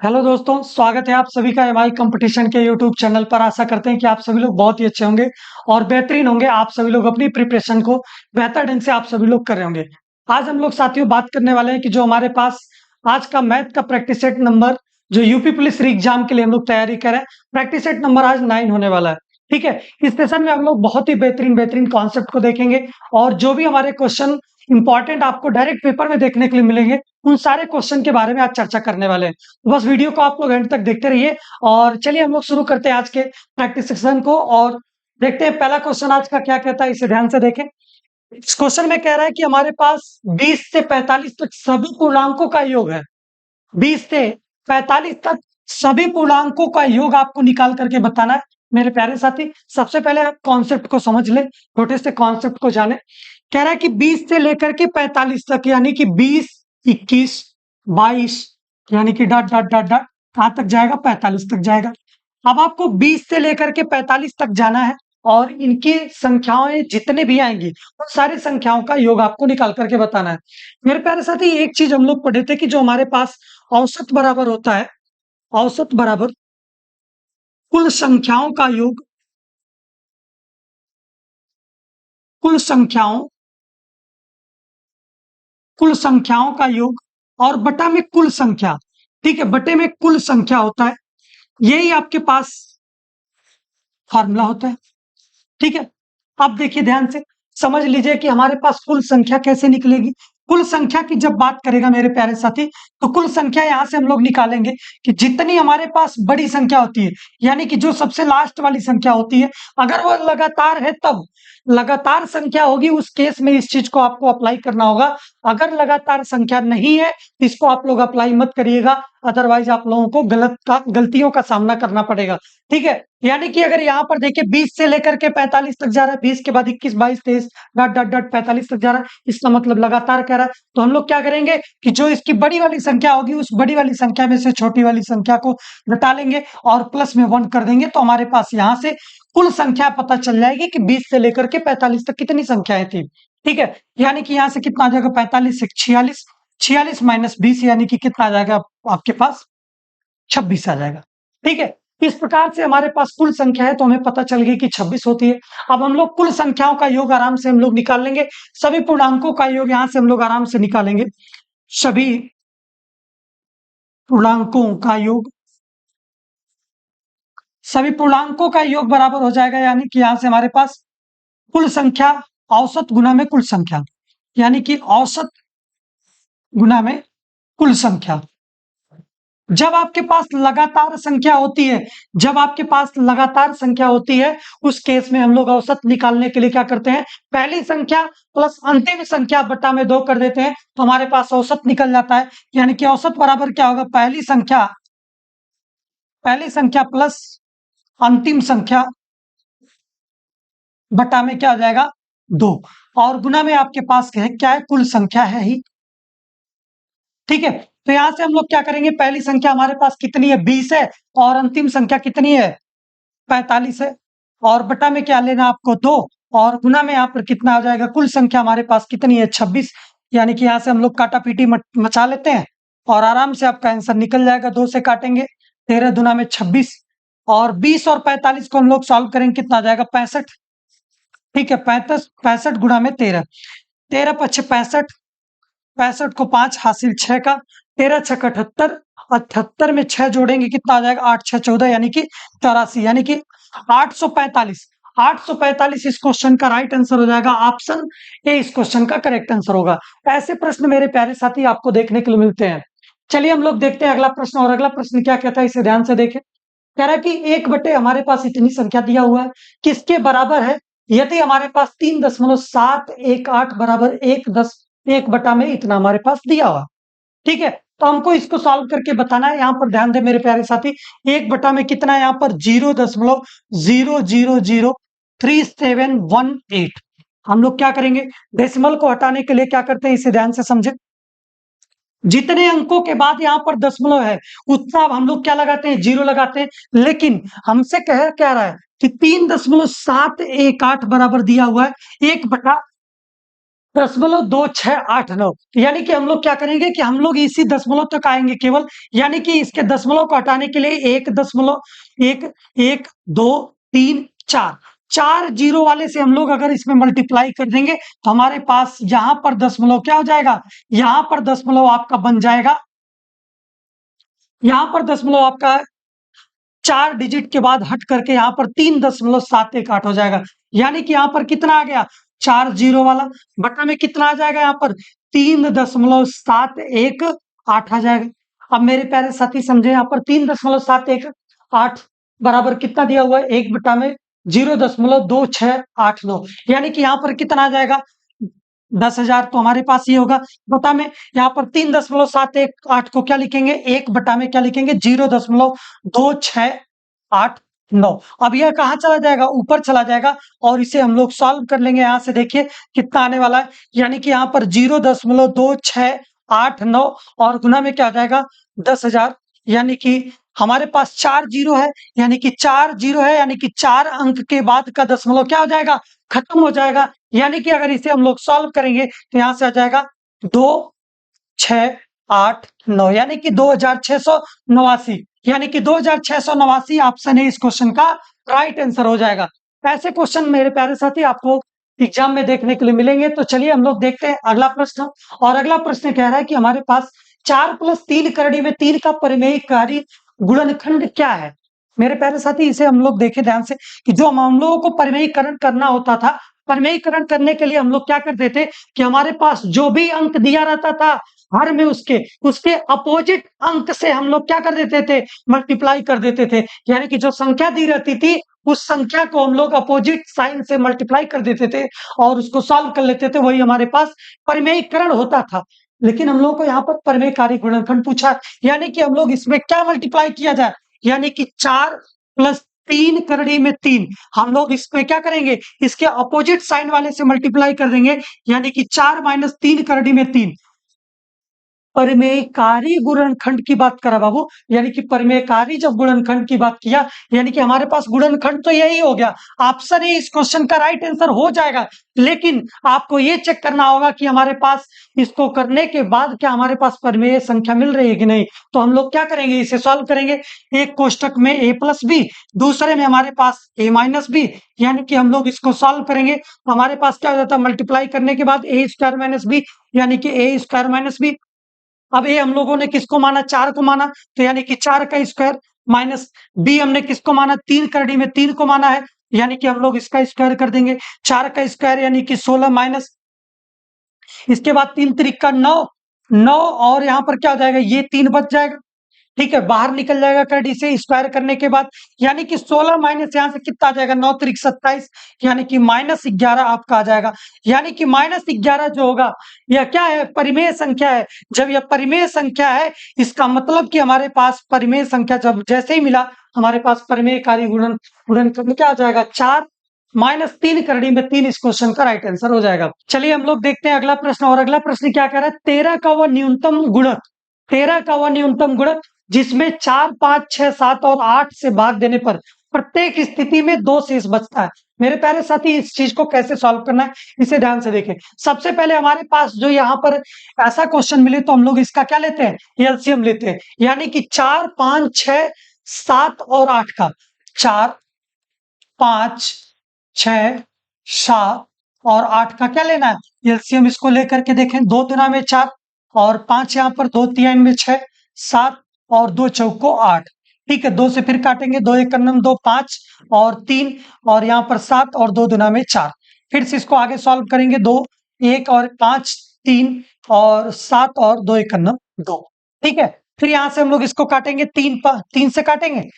Hello दोस्तों, स्वागत है आप सभी का एमआई कंपटीशन के यूट्यूब चैनल पर। आशा करते हैं कि आप सभी लोग बहुत ही अच्छे होंगे और बेहतरीन होंगे। आप सभी लोग अपनी प्रिपरेशन को बेहतर ढंग से आप सभी लोग कर रहे होंगे। आज हम लोग साथियों बात करने वाले हैं कि जो हमारे पास आज का मैथ का प्रैक्टिस सेट नंबर जो यूपी पुलिस री एग्जाम के लिए हम लोग तैयारी कर रहे हैं, प्रैक्टिस सेट नंबर आज 9 होने वाला है। ठीक है, इस सेशन में हम लोग बहुत ही बेहतरीन बेहतरीन कॉन्सेप्ट को देखेंगे और जो भी हमारे क्वेश्चन इंपॉर्टेंट आपको डायरेक्ट पेपर में देखने के लिए मिलेंगे, उन सारे क्वेश्चन के बारे में आज चर्चा करने वाले हैं। तो बस वीडियो को आप लोग एंड तक देखते रहिए और चलिए हम लोग शुरू करते हैं आज के प्रैक्टिस सेशन को और देखते हैं पहला क्वेश्चन आज का क्या कहता है। इसे ध्यान से देखें। इस क्वेश्चन में कह रहा है कि हमारे पास 20 से 45 तक सभी पूर्णांकों का योग है। 20 से 45 तक सभी पूर्णांकों का योग आपको निकाल करके बताना है। मेरे प्यारे साथी, सबसे पहले आप कॉन्सेप्ट को समझ लें, छोटे से कॉन्सेप्ट को जाने। कह रहा है कि 20 से लेकर के 45 तक, यानी कि 20, 21, 22, यानी कि डॉट डॉट डॉट डॉट कहां तक जाएगा? 45 तक जाएगा। अब आपको 20 से लेकर के 45 तक जाना है और इनकी संख्याएं जितने भी आएंगी उन सारी संख्याओं का योग आपको निकाल करके बताना है। मेरे प्यारे साथी, एक चीज हम लोग पढ़े थे कि जो हमारे पास औसत बराबर होता है, औसत बराबर कुल संख्याओं का योग, कुल संख्याओं कुल संख्याओं का योग और बटा में कुल संख्या। ठीक है, बटे में कुल संख्या होता है, यही आपके पास फार्मूला होता है। ठीक है, अब देखिए ध्यान से समझ लीजिए कि हमारे पास कुल संख्या कैसे निकलेगी। कुल संख्या की जब बात करेगा मेरे प्यारे साथी, तो कुल संख्या यहां से हम लोग निकालेंगे कि जितनी हमारे पास बड़ी संख्या होती है, यानी कि जो सबसे लास्ट वाली संख्या होती है, अगर वो लगातार है तब लगातार संख्या होगी, उस केस में इस चीज को आपको अप्लाई करना होगा। अगर लगातार संख्या नहीं है, इसको आप लोग अप्लाई मत करिएगा, अदरवाइज आप लोगों को गलतियों का सामना करना पड़ेगा। ठीक है, यानी कि अगर यहाँ पर देखिए 20 से लेकर के 45 तक जा रहा है, 20 के बाद 21, 22, 23 डॉट डॉट डॉट 45 तक जा रहा है, इसका मतलब लगातार कह रहा है। तो हम लोग क्या करेंगे कि जो इसकी बड़ी वाली संख्या होगी, उस बड़ी वाली संख्या में से छोटी वाली संख्या को घटा लेंगे और प्लस में 1 कर देंगे, तो हमारे पास यहाँ से कुल संख्या पता चल जाएगी कि 20 से लेकर के 45 तक कितनी संख्याएं थी। ठीक है, यानी कि यहाँ से कितना आ जाएगा? 45 से 46, 46 माइनस 20 यानी कि कितना आ जाएगा आपके पास? 26 आ जाएगा। ठीक है, इस प्रकार से हमारे पास कुल संख्या है तो हमें पता चल गई कि 26 होती है। अब हम लोग कुल संख्याओं का योग आराम से हम लोग निकाल लेंगे, सभी पूर्णांकों का योग यहां से हम लोग आराम से निकालेंगे। सभी पूर्णांकों का योग, सभी पूर्णांकों का योग बराबर हो जाएगा, यानी कि यहां से हमारे पास कुल संख्या औसत गुना में कुल संख्या, यानी कि औसत गुना में कुल संख्या। जब आपके पास लगातार संख्या होती है, जब आपके पास लगातार संख्या होती है, उस केस में हम लोग औसत निकालने के लिए क्या करते हैं? पहली संख्या प्लस अंतिम संख्या बटा में 2 कर देते हैं, तो हमारे पास औसत निकल जाता है। यानी कि औसत बराबर क्या होगा? पहली संख्या प्लस अंतिम संख्या बटा में क्या हो जाएगा? 2, और गुना में आपके पास क्या है? कुल संख्या है ही। ठीक है, तो यहां से हम लोग क्या करेंगे? पहली संख्या हमारे पास कितनी है? 20 है, और अंतिम संख्या कितनी है? 45 है, और बटा में क्या लेना आपको? 2, और गुना में यहाँ पर कितना आ जाएगा? कुल संख्या हमारे पास कितनी है? 26। यानी कि यहाँ से हम लोग काटा पीटी मचा लेते हैं और आराम से आपका आंसर निकल जाएगा। 2 से काटेंगे, 13 दुना में 26, और 20 और 45 को हम लोग सॉल्व करेंगे, कितना आ जाएगा? 65। ठीक है, 65 गुणा में 13, 13 पच्चे 65, 65 को 5 हासिल 6 का, 13 छक 78, 78 में 6 जोड़ेंगे, कितना आ जाएगा? 8 6 14, यानी कि 84, यानी कि 845। 845 इस क्वेश्चन का राइट आंसर हो जाएगा। ऑप्शन ए इस क्वेश्चन का करेक्ट आंसर होगा। ऐसे प्रश्न मेरे प्यारे साथी आपको देखने के लिए मिलते हैं। चलिए हम लोग देखते हैं अगला प्रश्न, और अगला प्रश्न क्या कहता है, इसे ध्यान से देखें। कह रहा है कि 1 बटे हमारे पास इतनी संख्या दिया हुआ है, किसके बराबर है यदि हमारे पास 3.718 बराबर 1 बटा में इतना हमारे पास दिया हुआ। ठीक है, तो हमको इसको सॉल्व करके बताना है। यहां पर ध्यान दें मेरे प्यारे साथी, 1 बटा में कितना है? यहां पर 0.0003718। हम लोग क्या करेंगे? डेसिमल को हटाने के लिए क्या करते हैं, इसे ध्यान से समझे। जितने अंकों के बाद यहाँ पर दशमलव है, उतना हम लोग क्या लगाते हैं? 0 लगाते हैं। लेकिन हमसे कह क्या रहा है कि 3.718 बराबर दिया हुआ है 1 बटा .2689। यानी कि हम लोग क्या करेंगे कि हम लोग इसी दशमलव तक आएंगे केवल, यानी कि इसके दशमलव को हटाने के लिए एक दशमलव एक एक दो तीन चार, चार जीरो वाले से हम लोग अगर इसमें मल्टीप्लाई कर देंगे तो हमारे पास यहां पर दशमलव क्या हो जाएगा, यहां पर दशमलव आपका बन जाएगा, यहां पर दशमलव आपका 4 डिजिट के बाद हट करके यहाँ पर 3.718 हो जाएगा। यानी कि यहाँ पर कितना आ गया, 4 जीरो वाला बटा में कितना आ जाएगा, यहाँ पर 3.718 आ जाएगा। अब मेरे प्यारे साथी समझे, यहाँ पर 3.718 बराबर कितना दिया हुआ है, 1 बटा में 0.2689, यानी कि यहाँ पर कितना आ जाएगा, 10,000। तो हमारे पास ये होगा बटा में, यहाँ पर 3.718 को क्या लिखेंगे, 1 बटा में क्या लिखेंगे, 0.2689। अब यह कहाँ चला जाएगा, ऊपर चला जाएगा, और इसे हम लोग सॉल्व कर लेंगे। यहां से देखिए कितना आने वाला है, यानी कि यहाँ पर 0.2689 और गुना में क्या आ जाएगा, 10,000। यानी कि हमारे पास 4 जीरो है, यानी कि 4 जीरो है, यानी कि 4 अंक के बाद का दशमलव क्या हो जाएगा, खत्म हो जाएगा। यानी कि अगर इसे हम लोग सॉल्व करेंगे तो यहां से आ जाएगा 2689, यानी कि 2689, यानी कि 2689 ऑप्शन है इस क्वेश्चन का राइट आंसर हो जाएगा। ऐसे क्वेश्चन मेरे प्यारे साथी आपको एग्जाम में देखने के लिए मिलेंगे। तो चलिए हम लोग देखते हैं अगला प्रश्न। और अगला प्रश्न कह रहा है कि हमारे पास 4+3 करड़ी में 3 का परिमेयकारी गुणनखंड क्या है। मेरे प्यारे साथी इसे हम लोग देखें ध्यान से कि जो हम लोगों को परिमेयीकरण करना होता था, परिमेयीकरण करने के लिए हम लोग क्या करते थे कि हमारे पास जो भी अंक दिया रहता था हर में उसके उसके अपोजिट अंक से हम लोग क्या कर देते थे, मल्टीप्लाई कर देते थे। यानी कि जो संख्या दी रहती थी उस संख्या को हम लोग अपोजिट साइन से मल्टीप्लाई कर देते थे और उसको सॉल्व कर लेते थे, वही हमारे पास परिमेयीकरण होता था। लेकिन हम लोग को यहाँ पर परिमेयकारी गुणनखंड पूछा, यानी कि हम लोग इसमें क्या मल्टीप्लाई किया जाए, यानी कि 4+3 करड़ी में 3, हम लोग इसमें क्या करेंगे, इसके अपोजिट साइन वाले से मल्टीप्लाई कर देंगे, यानी कि 4-3 करड़ी में 3। परिमेयकारी गुणनखंड की बात करा बाबू, यानी कि परिमेयकारी जब गुणनखंड की बात किया, यानी कि हमारे पास गुणनखंड तो यही हो गया, ऑप्शन ए इस क्वेश्चन का राइट आंसर हो जाएगा। लेकिन आपको ये चेक करना होगा कि हमारे पास इसको करने के बाद क्या हमारे पास परिमेय संख्या मिल रही है कि नहीं। तो हम लोग क्या करेंगे, इसे सॉल्व करेंगे। एक कोष्टक में a+b, दूसरे में हमारे पास a-b, यानी कि हम लोग इसको सॉल्व करेंगे तो हमारे पास क्या हो जाता है, मल्टीप्लाई करने के बाद a² - b, यानी कि a² - b। अब ये हम लोगों ने किसको माना, 4 को माना, तो यानी कि 4 का स्क्वायर माइनस बी हमने किसको माना, 3 करड़ी में 3 को माना है, यानी कि हम लोग इसका स्क्वायर कर देंगे। 4 का स्क्वायर यानी कि 16 माइनस इसके बाद 3 त्रिक 9, 9 और यहाँ पर क्या हो जाएगा, ये 3 बच जाएगा, ठीक है, बाहर निकल जाएगा करड़ी से स्क्वायर करने के बाद, यानी कि 16 माइनस यहाँ से कितना आ जाएगा, 9 त्रिक 27, यानी कि -11 आपका आ जाएगा। यानी कि -11 जो होगा यह क्या है, परिमेय संख्या है। जब यह परिमेय संख्या है इसका मतलब कि हमारे पास परिमेय संख्या जब जैसे ही मिला हमारे पास परिमेयकारी गुणनखंड क्या आ जाएगा, 4-3 करड़ी में 3 इस क्वेश्चन का राइट आंसर हो जाएगा। चलिए हम लोग देखते हैं अगला प्रश्न। और अगला प्रश्न क्या कह रहा है, 13 का वह न्यूनतम गुणक, 13 का वह न्यूनतम गुणक जिसमें 4, 5, 6, 7 और 8 से भाग देने पर प्रत्येक स्थिति में 2 शेष बचता है। मेरे प्यारे साथी इस चीज को कैसे सॉल्व करना है इसे ध्यान से देखें। सबसे पहले हमारे पास जो यहाँ पर ऐसा क्वेश्चन मिले तो हम लोग इसका क्या लेते हैं, एलसीएम लेते हैं, यानी कि 4, 5, 6, 7 और 8 का, 4, 5, 6, 7 और 8 का क्या लेना है, एलसीएम इसको लेकर के देखें। 2 दुना में 4 और 5 यहाँ पर, 2 तिहाई में 6, 7 और 2 चौको 8, ठीक है। 2 से फिर काटेंगे, 2 एक नम 2, 5 और 3 और यहाँ पर 7 और 2 दुना में 4। फिर से इसको आगे सॉल्व करेंगे, 2 1 और 5 3 और 7 और 2 एक नम 2, ठीक है। फिर यहाँ से हम लोग इसको काटेंगे, 3 से काटेंगे,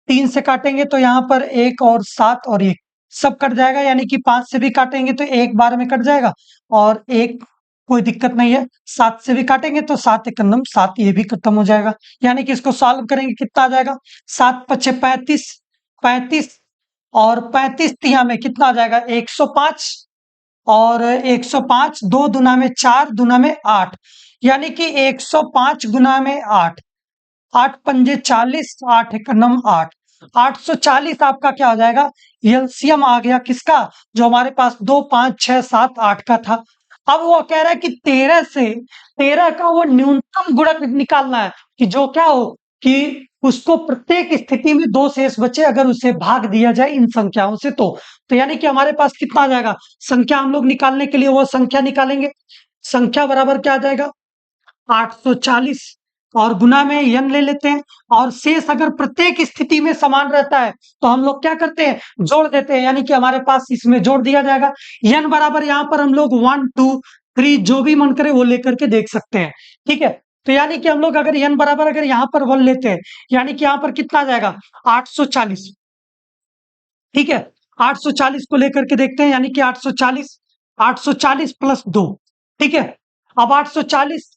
3 से काटेंगे तो यहाँ पर 1 और 7 और 1 सब कट जाएगा, यानी कि 5 से भी काटेंगे तो 1 बार में कट जाएगा और 1 कोई दिक्कत नहीं है। 7 से भी काटेंगे तो 7 एक नम 7, ये भी खत्म हो जाएगा। यानी कि इसको सॉल्व करेंगे कितना आ जाएगा, 7 पचे 35, 35 और 35 तिहा में कितना आ जाएगा, 105 और 105, 2 दुना में 4 दुना में 8, यानी कि 105 गुना में 8, 8 पंजे 40, 8 एक नम 8, 840 आपका क्या हो जाएगा, एलसीएम आ गया किसका, जो हमारे पास 2, 5, 6, 7, 8 का था। अब वो कह रहा है कि 13 से 13 का वो न्यूनतम गुणक निकालना है कि जो क्या हो कि उसको प्रत्येक स्थिति में दो शेष बचे अगर उसे भाग दिया जाए इन संख्याओं से तो यानी कि हमारे पास कितना आ जाएगा संख्या हम लोग निकालने के लिए वो संख्या निकालेंगे। संख्या बराबर क्या आ जाएगा 840 और गुना में n ले लेते हैं और शेष अगर प्रत्येक स्थिति में समान रहता है तो हम लोग क्या करते हैं जोड़ देते हैं यानी कि हमारे पास इसमें जोड़ दिया जाएगा। n बराबर यहाँ पर हम लोग 1 2 3 जो भी मन करे वो लेकर के देख सकते हैं। ठीक है, तो यानी कि हम लोग अगर n बराबर अगर यहाँ पर 1 लेते हैं यानी कि यहाँ पर कितना आ जाएगा 840। ठीक है, 840 को लेकर के देखते हैं यानी कि 840 प्लस 2। ठीक है, अब 840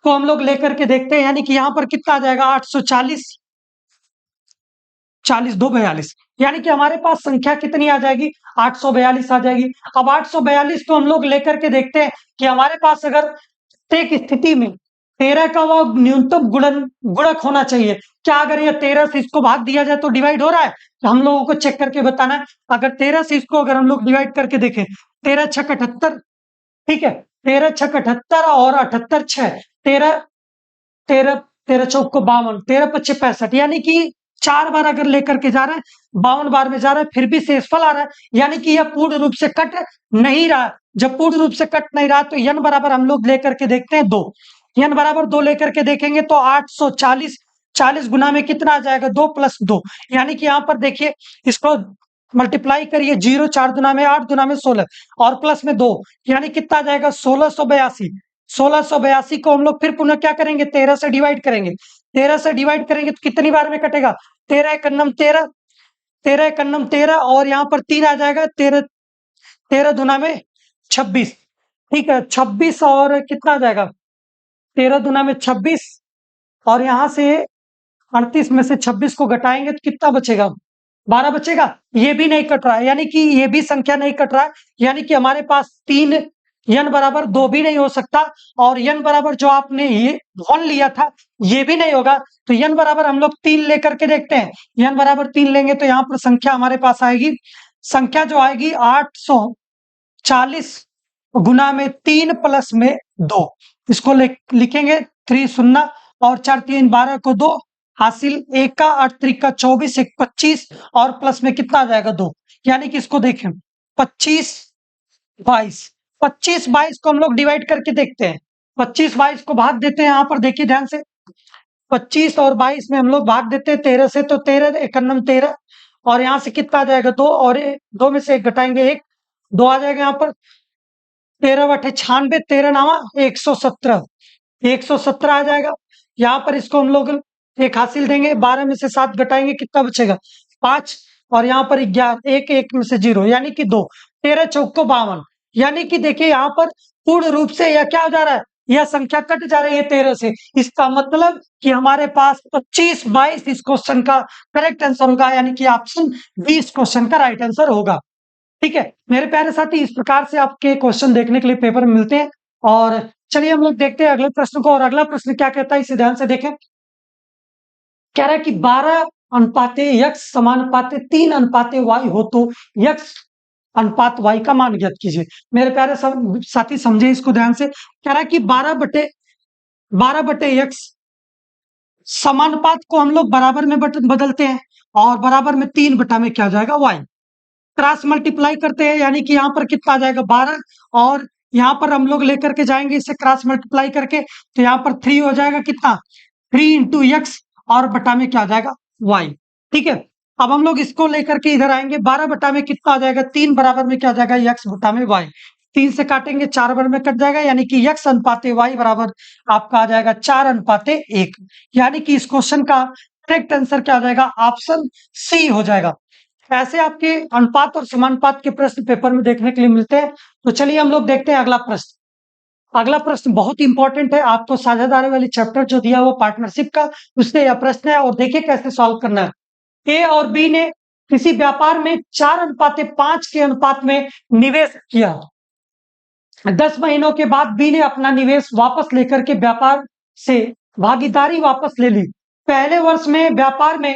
को हम लोग लेकर के देखते हैं यानी कि यहां पर कितना आ जाएगा 840 40 2 42 यानी कि हमारे पास संख्या कितनी आ जाएगी 842 आ जाएगी। अब 842 को हम लोग लेकर के देखते हैं कि हमारे पास अगर प्रत्येक स्थिति में 13 का वो न्यूनतम गुणक होना चाहिए। क्या अगर ये 13 से इसको भाग दिया जाए तो डिवाइड हो रहा है तो हम लोगों को चेक करके बताना है। अगर 13 से इसको अगर हम लोग डिवाइड करके देखें 13 छक 78। ठीक है, 13 छक 78 और 78 6 13 13 13 चौक को 52 13 पच्चीस 65 यानी कि 4 बार अगर लेकर के जा रहे हैं 52 बार में जा रहा है फिर भी शेषफल आ रहा है यानी कि यह पूर्ण रूप से कट नहीं रहा। जब पूर्ण रूप से कट नहीं रहा तो n बराबर हम लोग लेकर के देखते हैं 2। n बराबर 2 लेकर के देखेंगे तो 840 40 गुना में कितना आ जाएगा 2 प्लस 2 यानी कि यहाँ पर देखिए इसको मल्टीप्लाई करिए 0 4 दुना में 8 दुना में 16 और प्लस में 2 यानी कितना आ जाएगा 1682। 1682 को हम लोग फिर पुनः क्या करेंगे 13 से डिवाइड करेंगे। 13 से डिवाइड करेंगे तो कितनी बार में कटेगा 13 एकन्नम 13 13 एकन्नम 13 और यहाँ पर 3 आ जाएगा 13 13 दुना में 26। ठीक है, 26 और कितना आ जाएगा 13 दुना में 26 और यहाँ से 38 में से 26 को घटाएंगे तो कितना बचेगा 12 बचेगा। ये भी नहीं कट रहा है यानी कि ये भी संख्या नहीं कट रहा है यानी कि हमारे पास 3 n बराबर 2 भी नहीं हो सकता और n बराबर जो आपने ये 1 लिया था ये भी नहीं होगा। तो n बराबर हम लोग 3 लेकर के देखते हैं। n बराबर 3 लेंगे तो यहाँ पर संख्या हमारे पास आएगी संख्या जो आएगी 840 गुना में 3 प्लस में 2 इसको लिखेंगे 3 शून्य और 4 3 12 को 2 हासिल 1 का 8 3 का 24 1 25 और प्लस में कितना आ जाएगा 2 यानी कि इसको देखें 25 22 25 22 को हम लोग डिवाइड करके देखते हैं। 25 22 को भाग देते हैं यहाँ पर देखिए ध्यान से 25 और 22 में हम लोग भाग देते हैं 13 से तो 13 एकन्नम 13 और यहाँ से कितना आ जाएगा 2 और 2 में से 1 घटाएंगे 1 2 आ जाएगा यहाँ पर 13 बटे 96 13 नामा 117 117 आ जाएगा। यहाँ पर इसको हम लोग एक हासिल देंगे 12 में से 7 घटाएंगे कितना बचेगा 5 और यहाँ पर 11 1 1 में से 0 यानी कि 2 13 चौक को 52 यानी कि देखिए यहाँ पर पूर्ण रूप से यह क्या हो जा रहा है यह संख्या कट जा रही है 13 से। इसका मतलब कि हमारे पास 25 22 इस क्वेश्चन का करेक्ट आंसर होगा यानी कि ऑप्शन बी इस क्वेश्चन का राइट आंसर होगा। ठीक है मेरे प्यारे साथी इस प्रकार से आपके क्वेश्चन देखने के लिए पेपर में मिलते हैं और चलिए हम लोग देखते हैं अगले प्रश्न को। और अगला प्रश्न क्या कहता है इसे ध्यान से देखें। कह रहा है कि 12 अनुपाते x समानुपाते 3 अनुपाते y हो तो x अनुपात y का मान ज्ञात कीजिए। मेरे प्यारे साथी समझे इसको ध्यान से। कह रहा है कि 12 बटे x समानुपात को हम लोग बराबर में बदलते हैं और बराबर में 3 बटा में क्या आ जाएगा y क्रॉस मल्टीप्लाई करते हैं यानी कि यहाँ पर कितना आ जाएगा 12 और यहाँ पर हम लोग लेकर के जाएंगे इसे क्रॉस मल्टीप्लाई करके तो यहाँ पर 3 हो जाएगा कितना 3 इंटू एक्स और बटा में क्या आ जाएगा y। ठीक है, अब हम लोग इसको लेकर के इधर आएंगे 12 बटा में कितना आ जाएगा 3 बराबर में क्या आ जाएगा x बटा में y 3 से काटेंगे 4 बार में कट जाएगा यानी कि x अनुपाते y बराबर आपका आ जाएगा 4 अनुपाते 1 यानी कि इस क्वेश्चन का करेक्ट आंसर क्या आ जाएगा ऑप्शन सी हो जाएगा। ऐसे आपके अनुपात और समानुपात के प्रश्न पेपर में देखने के लिए मिलते हैं। तो चलिए हम लोग देखते हैं अगला प्रश्न। अगला प्रश्न बहुत इंपॉर्टेंट है आपको साझेदारी वाली चैप्टर जो दिया वो पार्टनरशिप का उससे यह प्रश्न है और देखिए कैसे सॉल्व करना है। ए और बी ने किसी व्यापार में 4 अनुपाते 5 के अनुपात में निवेश किया। 10 महीनों के बाद बी ने अपना निवेश वापस लेकर के व्यापार से भागीदारी वापस ले ली। पहले वर्ष में व्यापार में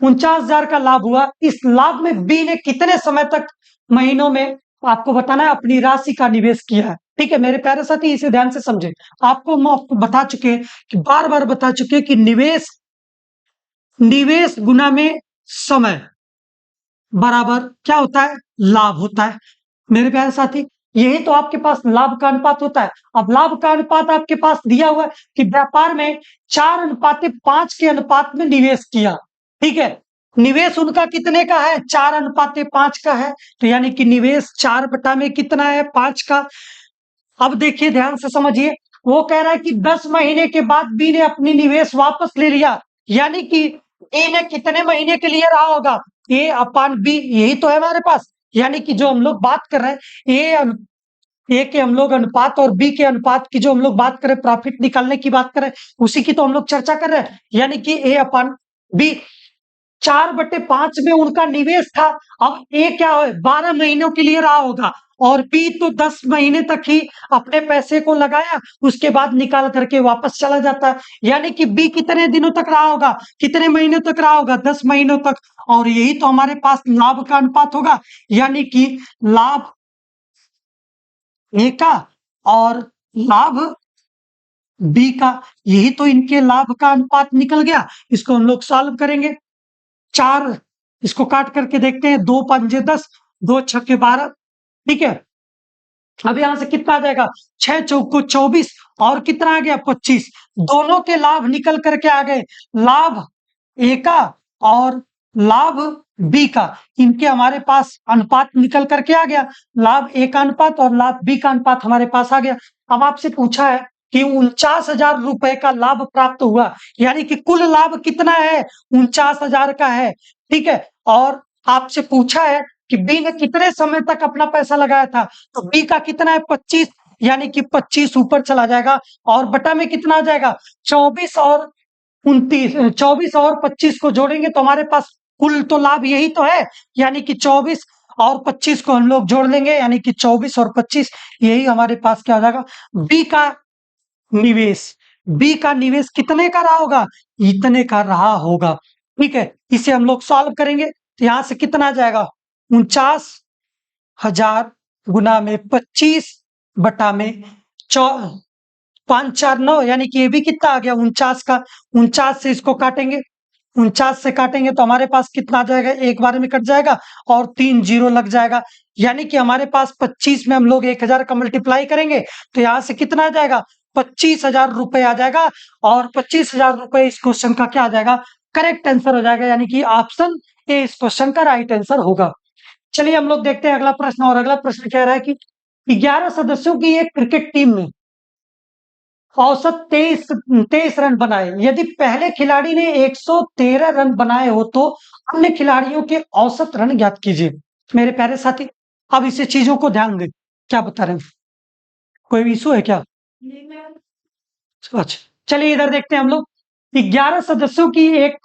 49,000 का लाभ हुआ। इस लाभ में बी ने कितने समय तक महीनों में आपको बताना है अपनी राशि का निवेश किया है। ठीक है मेरे प्यारे साथी, इसे ध्यान से समझे। आपको बता चुके हैं कि बार बार बता चुके हैं कि निवेश निवेश गुना में समय बराबर क्या होता है, लाभ होता है। मेरे प्यारे साथी, यही तो आपके पास लाभ का अनुपात होता है। अब लाभ का अनुपात आपके पास दिया हुआ है कि व्यापार में 4:5 के अनुपात में निवेश किया। ठीक है, निवेश उनका कितने का है, 4:5 का है। तो यानी कि निवेश 4 में कितना है, 5 का। अब देखिए ध्यान से समझिए, वो कह रहा है कि 10 महीने के बाद बी ने अपनी निवेश वापस ले लिया। यानी कि ए ने कितने महीने के लिए रहा होगा, ए अपान बी, यही तो है हमारे पास। यानी कि जो हम लोग बात कर रहे हैं, ए के हम लोग अनुपात और बी के अनुपात की जो हम लोग बात करें, प्रॉफिट निकालने की बात करें, उसी की तो हम लोग चर्चा कर रहे हैं। यानी कि ए अपान बी, 4/5 में उनका निवेश था। अब ए क्या है, 12 महीनों के लिए रहा होगा, और बी तो 10 महीने तक ही अपने पैसे को लगाया, उसके बाद निकाल करके वापस चला जाता है। यानी कि बी कितने दिनों तक रहा होगा, कितने महीनों तक रहा होगा, 10 महीनों तक। और यही तो हमारे पास लाभ का अनुपात होगा। यानी कि लाभ ए का और लाभ बी का, यही तो इनके लाभ का अनुपात निकल गया। इसको हम लोग सॉल्व करेंगे। 4, इसको काट करके देखते हैं, 2 पंजे 10, 2 छक्के 12। ठीक है, अब यहां से कितना आ जाएगा, 6 चौको 24, और कितना आ गया, 25। दोनों के लाभ निकल करके आ गए, लाभ ए का और लाभ बी का। इनके हमारे पास अनुपात निकल करके आ गया, लाभ ए का अनुपात और लाभ बी का अनुपात हमारे पास आ गया। अब आपसे पूछा है कि 49,000 रुपए का लाभ प्राप्त हुआ, यानी कि कुल लाभ कितना है, 49,000 का है। ठीक है, और आपसे पूछा है कि बी ने कितने समय तक अपना पैसा लगाया था, तो बी का कितना है, 25। यानी कि 25 ऊपर चला जाएगा, और बटा में कितना आ जाएगा, 24 और 29, 24 और 25 को जोड़ेंगे तो हमारे पास कुल तो लाभ यही तो है। यानी कि 24 और 25 को हम लोग जोड़ लेंगे, यानी कि 24 और 25, यही हमारे पास क्या हो जाएगा, बी का निवेश। बी का निवेश कितने का रहा होगा, इतने का रहा होगा। ठीक है, इसे हम लोग सॉल्व करेंगे तो यहां से कितना आ जाएगा, 49,000 गुना में 25 बटा में 5, 4, 9, यानी कि ये भी कितना आ गया, 49 का। 49 से इसको काटेंगे, 49 से काटेंगे तो हमारे पास कितना आ जाएगा, एक बार में कट जाएगा और 3 जीरो लग जाएगा। यानी कि हमारे पास 25 में हम लोग 1,000 का मल्टीप्लाई करेंगे तो यहां से कितना आ जाएगा, 25,000 रुपए आ जाएगा। और 25,000 रुपए इस क्वेश्चन का क्या आ जाएगा, करेक्ट आंसर हो जाएगा। यानी कि ऑप्शन ए इस क्वेश्चन का राइट आंसर होगा। चलिए हम लोग देखते हैं अगला प्रश्न। और अगला प्रश्न कह रहा है कि 11 सदस्यों की एक क्रिकेट टीम में औसत 23 रन बनाए। यदि पहले खिलाड़ी ने 113 रन बनाए हो तो अन्य खिलाड़ियों के औसत रन ज्ञात कीजिए। मेरे प्यारे साथी, अब इसे चीजों को ध्यान दें, क्या बता रहे हैं, कोई इशू है क्या? अच्छा, चलिए इधर देखते हैं हम लोग। 11 सदस्यों की एक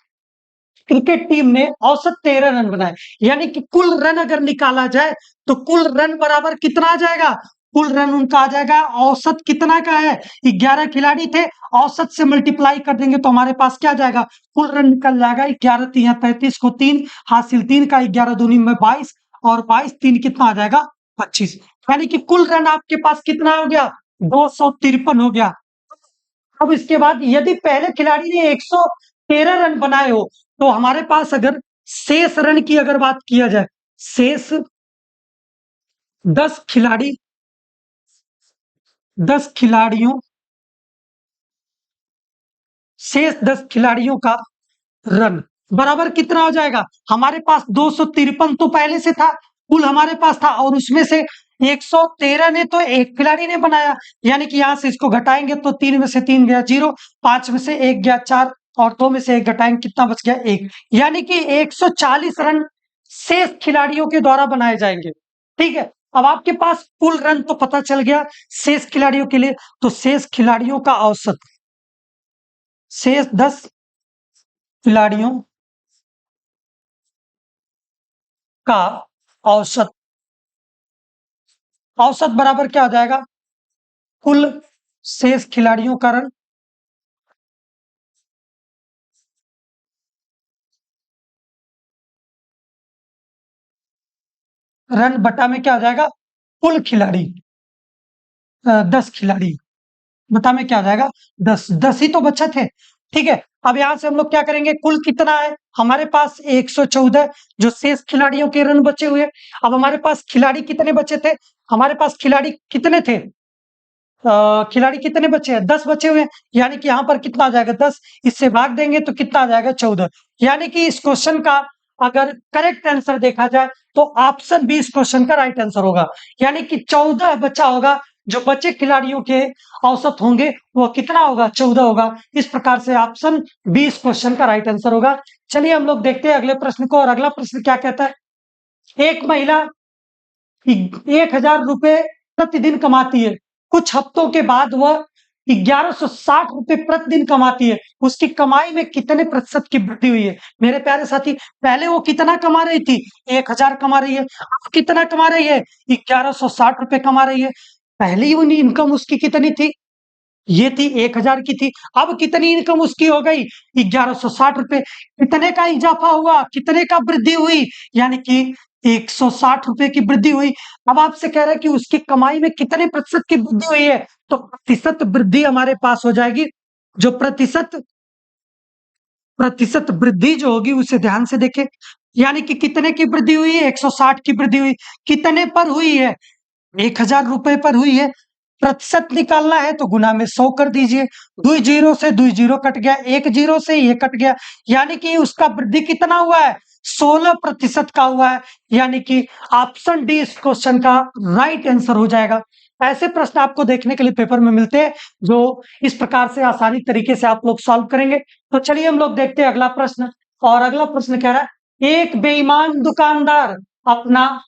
क्रिकेट टीम ने औसत 13 रन बनाए, यानी कि कुल रन अगर निकाला जाए तो कुल रन बराबर कितना आ जाएगा, कुल रन उनका आ जाएगा, औसत कितना का है, 11 खिलाड़ी थे, औसत से मल्टीप्लाई कर देंगे तो हमारे पास क्या जाएगा, कुल रन निकल जाएगा 11 3 35 को 3 हासिल 3 का, 11 दूनी में 22, और 22 3 कितना आ जाएगा, 25। यानी कि कुल रन आपके पास कितना हो गया, 253 हो गया। अब इसके बाद यदि पहले खिलाड़ी ने 113 रन बनाए हो तो हमारे पास अगर शेष रन की अगर बात किया जाए, शेष 10 खिलाड़ी 10 खिलाड़ियों शेष 10 खिलाड़ियों का रन बराबर कितना हो जाएगा, हमारे पास 253 तो पहले से था, कुल हमारे पास था, और उसमें से 113 ने तो एक खिलाड़ी ने बनाया। यानी कि यहां से इसको घटाएंगे तो 3 में से 3 गया 0, 5 में से 1 गया 4, और 2 में से 1 घटाएंगे कितना बच गया 1। यानी कि 140 रन शेष खिलाड़ियों के द्वारा बनाए जाएंगे। ठीक है, अब आपके पास कुल रन तो पता चल गया शेष खिलाड़ियों के लिए, तो शेष खिलाड़ियों का औसत, शेष 10 खिलाड़ियों का औसत, औसत बराबर क्या हो जाएगा, कुल शेष खिलाड़ियों का रन, रन बटा में क्या हो जाएगा, कुल खिलाड़ी 10 खिलाड़ी, बता में क्या हो जाएगा 10, 10 ही तो बच्चे थे। ठीक है, अब यहां से हम लोग क्या करेंगे, कुल कितना है हमारे पास 114 जो शेष खिलाड़ियों के रन बचे हुए। अब हमारे पास खिलाड़ी कितने बचे थे, हमारे पास खिलाड़ी कितने थे, खिलाड़ी कितने बचे हैं 10 बचे हुए हैं, यानी कि यहाँ पर कितना आ जाएगा 10, इससे भाग देंगे तो कितना आ जाएगा 14। यानी कि इस क्वेश्चन का अगर करेक्ट आंसर देखा जाए तो ऑप्शन बी इस क्वेश्चन का राइट आंसर होगा, यानी कि 14 बचा होगा, जो बचे खिलाड़ियों के औसत होंगे वो कितना होगा 14 होगा। इस प्रकार से ऑप्शन बी इस क्वेश्चन का राइट आंसर होगा। चलिए हम लोग देखते हैं अगले प्रश्न को, और अगला प्रश्न क्या कहता है, एक महिला 1,000 रुपए प्रतिदिन कमाती है, कुछ हफ्तों के बाद वह 1,160 रुपए प्रतिदिन कमाती है, उसकी कमाई में कितने प्रतिशत की वृद्धि हुई है। मेरे प्यारे साथी, पहले वो कितना कमा रही थी, 1,000 कमा रही है, अब कितना कमा रही है, 1,160 रुपए कमा रही है। पहले ही इनकम उसकी कितनी थी, ये थी 1,000 की थी, अब कितनी इनकम उसकी हो गई 1,160 रुपए। कितने का इजाफा हुआ, कितने का वृद्धि हुई, यानी कि 160 रुपए की वृद्धि हुई। अब आपसे कह रहा है कि उसकी कमाई में कितने प्रतिशत की वृद्धि हुई है, तो प्रतिशत वृद्धि हमारे पास हो जाएगी, जो प्रतिशत प्रतिशत वृद्धि जो होगी उसे ध्यान से देखें, यानी कि कितने की वृद्धि हुई है 160 की वृद्धि हुई, कितने पर हुई है 1,000 रुपए पर हुई है। प्रतिशत निकालना है तो गुना में 100 कर दीजिए, 2 जीरो से 2 जीरो कट गया, 1 जीरो से ये कट गया, यानी कि उसका वृद्धि कितना हुआ है 16% का हुआ है, यानी कि ऑप्शन डी इस क्वेश्चन का राइट आंसर हो जाएगा। ऐसे प्रश्न आपको देखने के लिए पेपर में मिलते हैं, जो इस प्रकार से आसानी तरीके से आप लोग सॉल्व करेंगे। तो चलिए हम लोग देखते हैं अगला प्रश्न, और अगला प्रश्न कह रहा है, एक बेईमान दुकानदार अपना,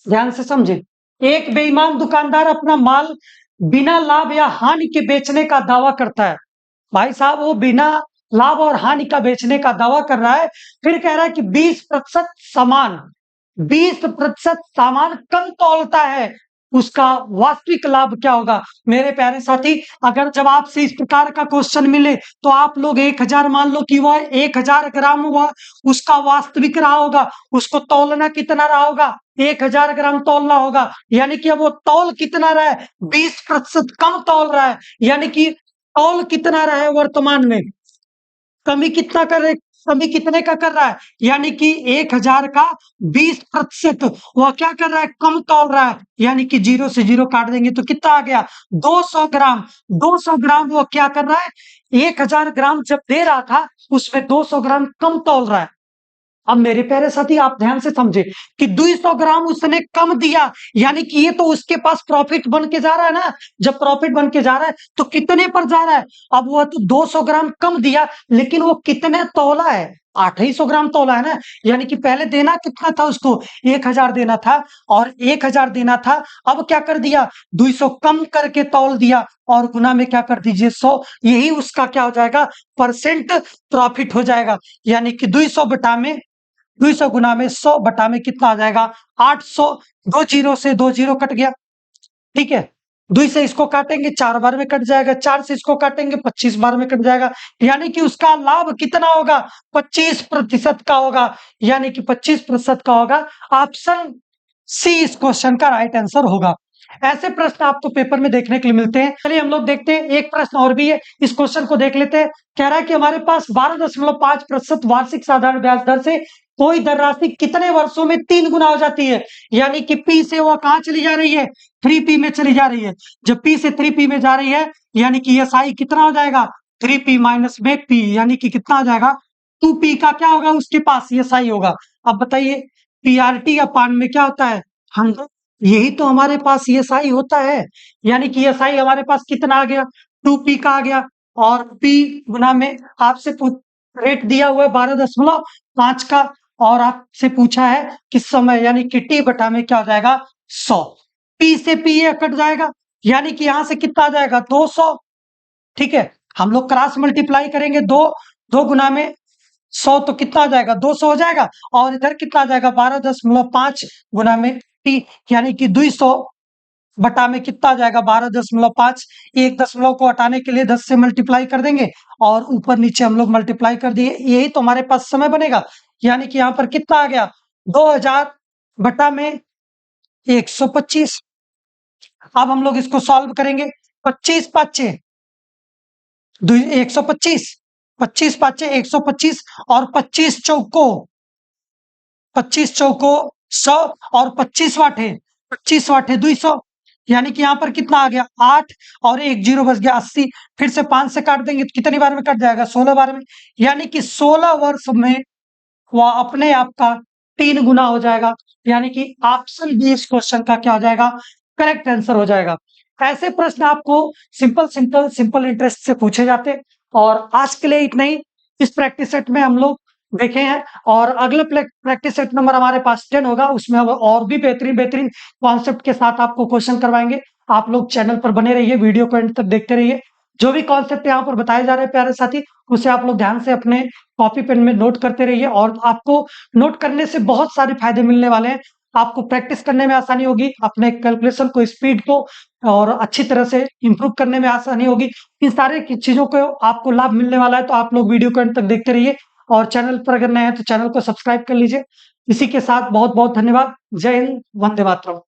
ध्यान से समझे, एक बेईमान दुकानदार अपना माल बिना लाभ या हानि के बेचने का दावा करता है। भाई साहब, वो बिना लाभ और हानि का बेचने का दावा कर रहा है, फिर कह रहा है कि 20% सामान, 20% सामान कम तौलता है, उसका वास्तविक लाभ क्या होगा। मेरे प्यारे साथी, अगर जब आपसे इस प्रकार का क्वेश्चन मिले तो आप लोग 1,000 मान लो कि वह 1,000 ग्राम हुआ, उसका वास्तविक रहा होगा, उसको तौलना कितना रहा होगा 1,000 ग्राम तौलना होगा, यानी कि अब वो तौल कितना रहा है 20% कम तौल रहा है, यानी कि तौल कितना रहा है वर्तमान में, कमी कितना कर रहे, कमी कितने का कर रहा है, यानी कि 1,000 का 20% वह क्या कर रहा है कम तौल रहा है, यानी कि जीरो से जीरो काट देंगे तो कितना आ गया 200 ग्राम। 200 ग्राम वो क्या कर रहा है 1,000 ग्राम जब दे रहा था उसमें 200 ग्राम कम तौल रहा है। अब मेरे प्यारे साथी आप ध्यान से समझे कि 200 ग्राम उसने कम दिया, यानी कि ये तो उसके पास प्रॉफिट बन के जा रहा है ना, जब प्रॉफिट बन के जा रहा है तो कितने पर जा रहा है, अब वो तो 200 ग्राम कम दिया, लेकिन वो कितने तौला है 250 ग्राम तौला है ना, यानी कि पहले देना कितना था उसको 1,000 देना था, और 1,000 देना था, अब क्या कर दिया 200 कम करके तौल दिया, और गुना में क्या कर दीजिए 100, यही उसका क्या हो जाएगा परसेंट प्रॉफिट हो जाएगा, यानी कि 200 बटा में 200 गुना में 100 बटा में कितना आ जाएगा 800। 2 जीरो से 2 जीरो कट गया, ठीक है, 2 से इसको काटेंगे 4 बार में कट जाएगा, 4 से इसको काटेंगे 25 बार में कट जाएगा, यानी कि उसका लाभ कितना होगा 25% का होगा, यानी कि 25% का होगा। ऑप्शन सी इस क्वेश्चन का राइट आंसर होगा। ऐसे प्रश्न आपको पेपर में देखने के लिए मिलते हैं। चलिए हम लोग देखते हैं, एक प्रश्न और भी है, इस क्वेश्चन को देख लेते हैं। कह रहा है कि हमारे पास 12.5% वार्षिक साधारण ब्याज दर से कोई धनराशि कितने वर्षों में 3 गुना हो जाती है, यानी कि पी से वह कहां चली जा रही है 3P में चली जा रही है। जब पी से 3P में जा रही है, यानी कि SI कितना हो जाएगा 3P माइनस में P, यानी कि कितना हो जाएगा 2P का क्या होगा उसके पास SI होगा। अब बताइए PRT अपान में क्या होता है 100, यही तो हमारे पास SI होता है, यानी कि SI हमारे पास कितना आ गया 2P का आ गया, और P गुना में आपसे रेट दिया हुआ है 12.5 का, और आपसे पूछा है किस समय, यानी कि T बटा में क्या हो जाएगा 100, P से P ये कट जाएगा, यानी कि यहां से कितना आ जाएगा 200, ठीक है, हम लोग क्रॉस मल्टीप्लाई करेंगे, 2 गुना में 100 तो कितना आ जाएगा 200 हो जाएगा, और इधर कितना आ जाएगा 12.5 गुना में T, यानी कि 200 बटा में कितना आ जाएगा 12.5, एक दशमलव को हटाने के लिए 10 से मल्टीप्लाई कर देंगे, और ऊपर नीचे हम लोग मल्टीप्लाई कर दिए, यही तो हमारे पास समय बनेगा, यानी कि यहाँ पर कितना आ गया 2000 बटा में 125, अब हम लोग इसको सॉल्व करेंगे। 25 पाँचे 125, 25 पाँचे 125 और 25 चौको 100 और 25 वाटे 25 वाटे 200, यानी कि यहाँ पर कितना आ गया 8 और एक जीरो बच गया 80। फिर से 5 से काट देंगे तो कितनी बार में कट जाएगा 16 बार में, यानी कि 16 वर्ष में वह अपने आप का 3 गुना हो जाएगा, यानी कि ऑप्शन बी इस क्वेश्चन का क्या हो जाएगा, करेक्ट आंसर हो जाएगा। ऐसे प्रश्न आपको सिंपल सिंपल सिंपल इंटरेस्ट से पूछे जाते हैं। और आज के लिए इतना ही। इस प्रैक्टिस सेट में हम लोग देखे हैं, और अगले प्रैक्टिस सेट नंबर हमारे पास 10 होगा, उसमें हम और भी बेहतरीन बेहतरीन कॉन्सेप्ट के साथ आपको क्वेश्चन करवाएंगे। आप लोग चैनल पर बने रहिए, वीडियो को एंड तक देखते रहिए। जो भी कॉन्सेप्ट यहाँ पर बताए जा रहे हैं प्यारे साथी, उसे आप लोग ध्यान से अपने कॉपी पेन में नोट करते रहिए, और आपको नोट करने से बहुत सारे फायदे मिलने वाले हैं। आपको प्रैक्टिस करने में आसानी होगी, अपने कैलकुलेशन को, स्पीड को और अच्छी तरह से इंप्रूव करने में आसानी होगी। इन सारे चीजों को आपको लाभ मिलने वाला है, तो आप लोग वीडियो को अंत तक देखते रहिए, और चैनल पर अगर नए हैं तो चैनल को सब्सक्राइब कर लीजिए। इसी के साथ बहुत बहुत धन्यवाद। जय हिंद, वंदे मातरम।